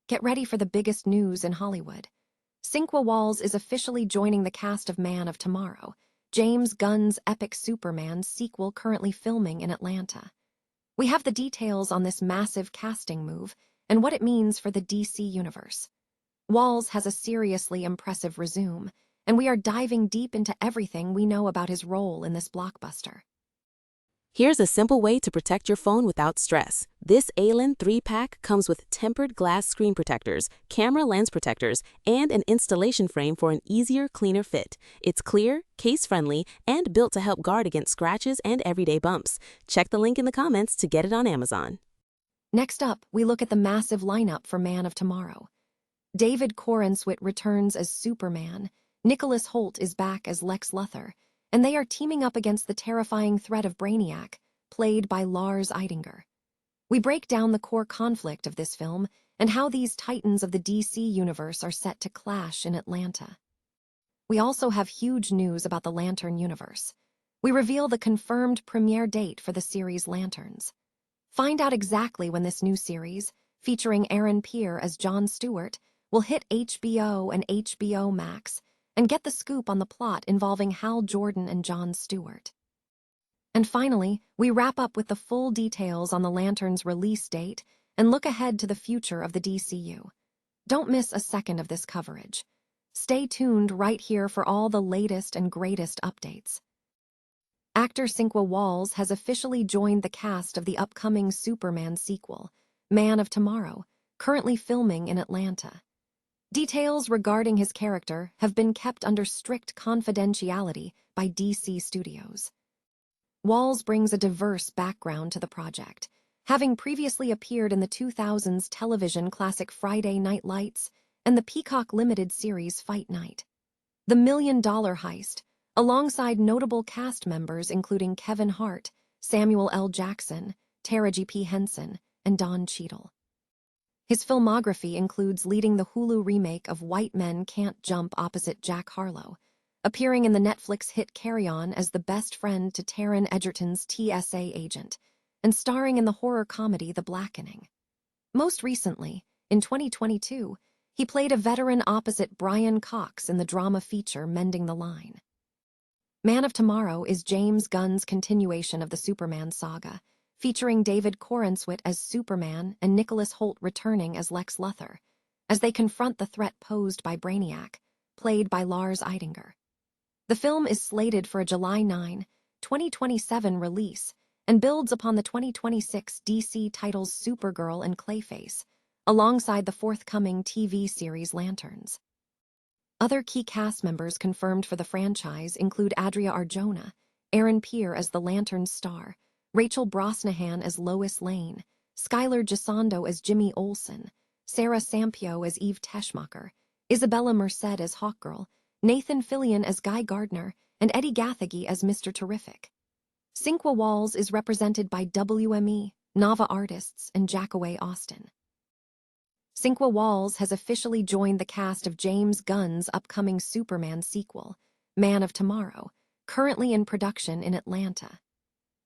Get ready for the biggest news in Hollywood. Sinqua Walls is officially joining the cast of Man of Tomorrow, James Gunn's epic Superman sequel currently filming in Atlanta. We have the details on this massive casting move and what it means for the DC universe. Walls has a seriously impressive resume, and we are diving deep into everything we know about his role in this blockbuster. Here's a simple way to protect your phone without stress. This ALEN 3-pack comes with tempered glass screen protectors, camera lens protectors, and an installation frame for an easier, cleaner fit. It's clear, case-friendly, and built to help guard against scratches and everyday bumps. Check the link in the comments to get it on Amazon. Next up, we look at the massive lineup for Man of Tomorrow. David Corenswet returns as Superman, Nicholas Hoult is back as Lex Luthor, and they are teaming up against the terrifying threat of Brainiac, played by Lars Eidinger. We break down the core conflict of this film and how these titans of the DC universe are set to clash in Atlanta. We also have huge news about the Lantern universe. We reveal the confirmed premiere date for the series Lanterns. Find out exactly when this new series, featuring Aaron Pierre as Jon Stewart, will hit HBO and HBO Max, and get the scoop on the plot involving Hal Jordan and Jon Stewart. And finally, we wrap up with the full details on the Lantern's release date and look ahead to the future of the DCU. Don't miss a second of this coverage. Stay tuned right here for all the latest and greatest updates. Actor Sinqua Walls has officially joined the cast of the upcoming Superman sequel, Man of Tomorrow, currently filming in Atlanta. Details regarding his character have been kept under strict confidentiality by DC Studios. Walls brings a diverse background to the project, having previously appeared in the 2000s television classic Friday Night Lights and the Peacock limited series Fight Night. The $1 Million Heist, alongside notable cast members including Kevin Hart, Samuel L. Jackson, Taraji P. Henson, and Don Cheadle. His filmography includes leading the Hulu remake of White Men Can't Jump opposite Jack Harlow, appearing in the Netflix hit Carry On as the best friend to Taron Egerton's TSA agent, and starring in the horror comedy The Blackening. Most recently, in 2022, he played a veteran opposite Brian Cox in the drama feature Mending the Line. Man of Tomorrow is James Gunn's continuation of the Superman saga, featuring David Corenswet as Superman and Nicholas Hoult returning as Lex Luthor, as they confront the threat posed by Brainiac, played by Lars Eidinger. The film is slated for a July 9, 2027 release and builds upon the 2026 DC titles Supergirl and Clayface, alongside the forthcoming TV series Lanterns. Other key cast members confirmed for the franchise include Adria Arjona, Aaron Pierre as the Lantern's star, Rachel Brosnahan as Lois Lane, Skylar Gisondo as Jimmy Olsen, Sarah Sampio as Eve Teschmacher, Isabella Merced as Hawkgirl, Nathan Fillion as Guy Gardner, and Eddie Gathegi as Mr. Terrific. Sinqua Walls is represented by WME, Nava Artists, and Jackaway Austin. Sinqua Walls has officially joined the cast of James Gunn's upcoming Superman sequel, Man of Tomorrow, currently in production in Atlanta.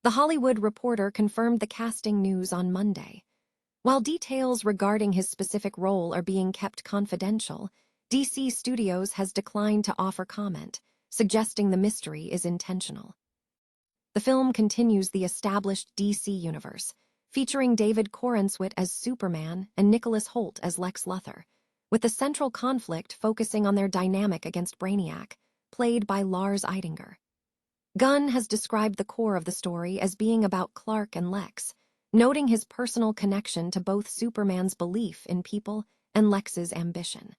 The Hollywood Reporter confirmed the casting news on Monday. While details regarding his specific role are being kept confidential, DC Studios has declined to offer comment, suggesting the mystery is intentional. The film continues the established DC universe, featuring David Corenswet as Superman and Nicholas Hoult as Lex Luthor, with the central conflict focusing on their dynamic against Brainiac, played by Lars Eidinger. Gunn has described the core of the story as being about Clark and Lex, noting his personal connection to both Superman's belief in people and Lex's ambition.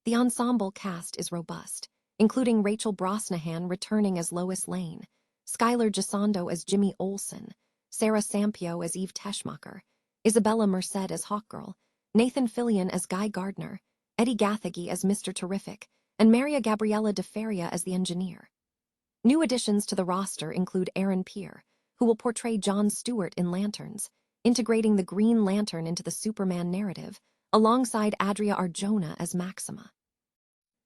The ensemble cast is robust, including Rachel Brosnahan returning as Lois Lane, Skylar Gisondo as Jimmy Olsen, Sarah Sampio as Eve Teschmacher, Isabella Merced as Hawkgirl, Nathan Fillion as Guy Gardner, Eddie Gathegi as Mr. Terrific, and Maria Gabriela de Faria as the engineer. New additions to the roster include Aaron Pierre, who will portray Jon Stewart in Lanterns, integrating the Green Lantern into the Superman narrative, alongside Adria Arjona as Maxima.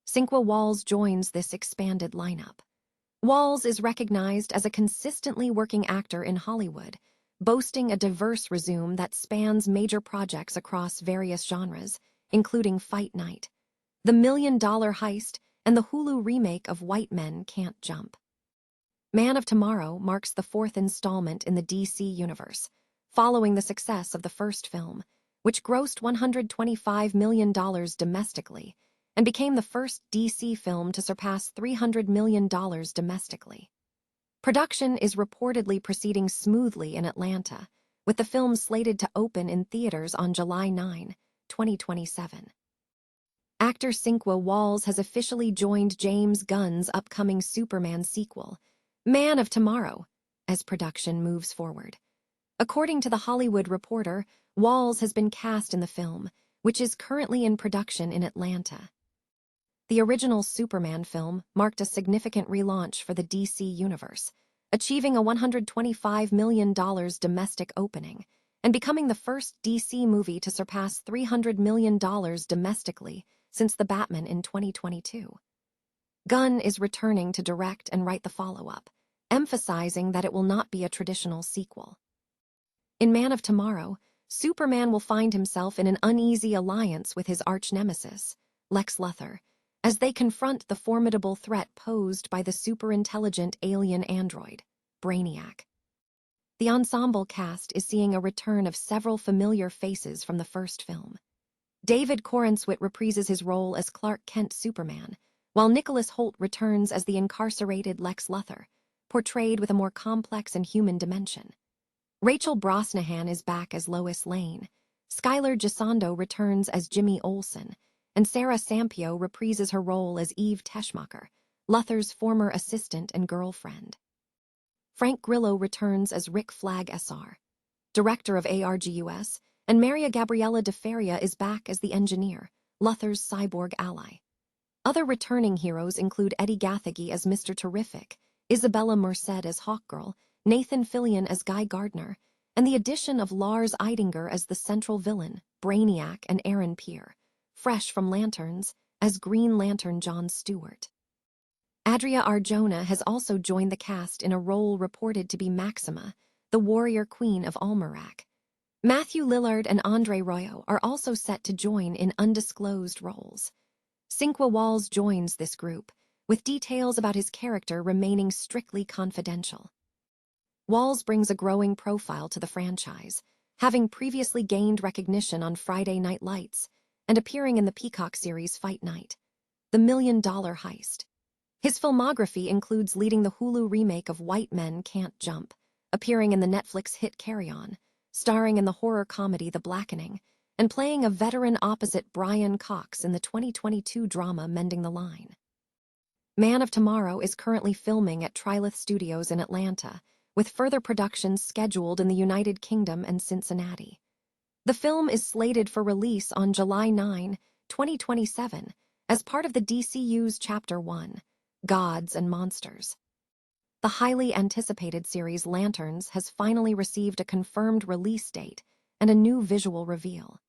Sinqua Walls joins this expanded lineup. Walls is recognized as a consistently working actor in Hollywood, boasting a diverse resume that spans major projects across various genres, including Fight Night, The $1 Million Heist, and the Hulu remake of White Men Can't Jump. Man of Tomorrow marks the fourth installment in the DC universe, following the success of the first film, which grossed $125 million domestically and became the first DC film to surpass $300 million domestically. Production is reportedly proceeding smoothly in Atlanta, with the film slated to open in theaters on July 9, 2027. Actor Sinqua Walls has officially joined James Gunn's upcoming Superman sequel, Man of Tomorrow, as production moves forward. According to The Hollywood Reporter, Walls has been cast in the film, which is currently in production in Atlanta. The original Superman film marked a significant relaunch for the DC universe, achieving a $125 million domestic opening and becoming the first DC movie to surpass $300 million domestically since The Batman in 2022. Gunn is returning to direct and write the follow-up, emphasizing that it will not be a traditional sequel. In Man of Tomorrow, Superman will find himself in an uneasy alliance with his arch-nemesis, Lex Luthor, as they confront the formidable threat posed by the super-intelligent alien android, Brainiac. The ensemble cast is seeing a return of several familiar faces from the first film. David Corenswet reprises his role as Clark Kent Superman, while Nicholas Hoult returns as the incarcerated Lex Luthor, portrayed with a more complex and human dimension. Rachel Brosnahan is back as Lois Lane, Skylar Gisondo returns as Jimmy Olsen, and Sarah Sampio reprises her role as Eve Teschmacher, Luthor's former assistant and girlfriend. Frank Grillo returns as Rick Flag SR, director of ARGUS, and Maria Gabriela de Faria is back as the engineer, Luthor's cyborg ally. Other returning heroes include Eddie Gathegi as Mr. Terrific, Isabella Merced as Hawkgirl, Nathan Fillion as Guy Gardner, and the addition of Lars Eidinger as the central villain, Brainiac, and Aaron Peer, fresh from Lanterns, as Green Lantern John Stewart. Adria Arjona has also joined the cast in a role reported to be Maxima, the warrior queen of Almerac. Matthew Lillard and Andre Royo are also set to join in undisclosed roles. Sinqua Walls joins this group, with details about his character remaining strictly confidential. Walls brings a growing profile to the franchise, having previously gained recognition on Friday Night Lights and appearing in the Peacock series Fight Night, The $1 Million Heist. His filmography includes leading the Hulu remake of White Men Can't Jump, appearing in the Netflix hit Carry On, starring in the horror comedy The Blackening, and playing a veteran opposite Brian Cox in the 2022 drama Mending the Line. Man of Tomorrow is currently filming at Trilith Studios in Atlanta, with further productions scheduled in the United Kingdom and Cincinnati. The film is slated for release on July 9, 2027, as part of the DCU's Chapter 1, Gods and Monsters. The highly anticipated series Lanterns has finally received a confirmed release date and a new visual reveal.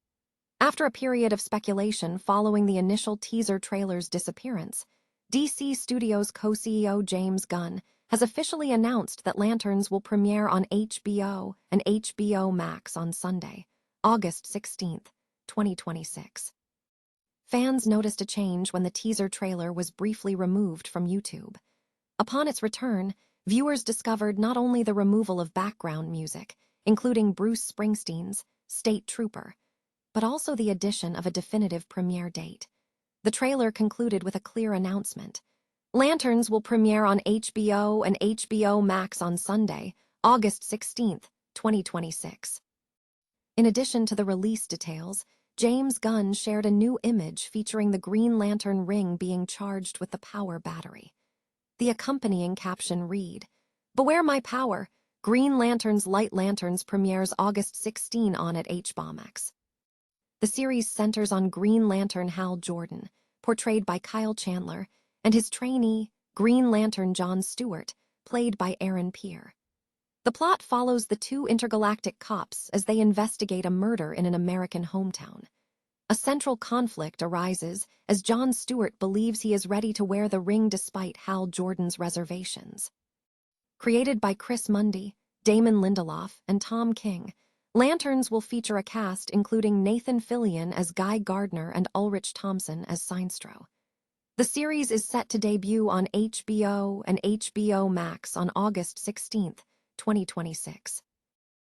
After a period of speculation following the initial teaser trailer's disappearance, DC Studios co-CEO James Gunn has officially announced that Lanterns will premiere on HBO and HBO Max on Sunday, August 16, 2026. Fans noticed a change when the teaser trailer was briefly removed from YouTube. Upon its return, viewers discovered not only the removal of background music, including Bruce Springsteen's State Trooper, but also the addition of a definitive premiere date. The trailer concluded with a clear announcement. Lanterns will premiere on HBO and HBO Max on Sunday, August 16, 2026. In addition to the release details, James Gunn shared a new image featuring the Green Lantern ring being charged with the power battery. The accompanying caption read, "Beware my power, Green Lantern's Light Lanterns premieres August 16 on at HBO Max." The series centers on Green Lantern Hal Jordan, portrayed by Kyle Chandler, and his trainee, Green Lantern John Stewart, played by Aaron Peer. The plot follows the two intergalactic cops as they investigate a murder in an American hometown. A central conflict arises as John Stewart believes he is ready to wear the ring despite Hal Jordan's reservations. Created by Chris Mundy, Damon Lindelof, and Tom King. Lanterns will feature a cast including Nathan Fillion as Guy Gardner and Ulrich Thompson as Sinstro. The series is set to debut on HBO and HBO Max on August 16, 2026.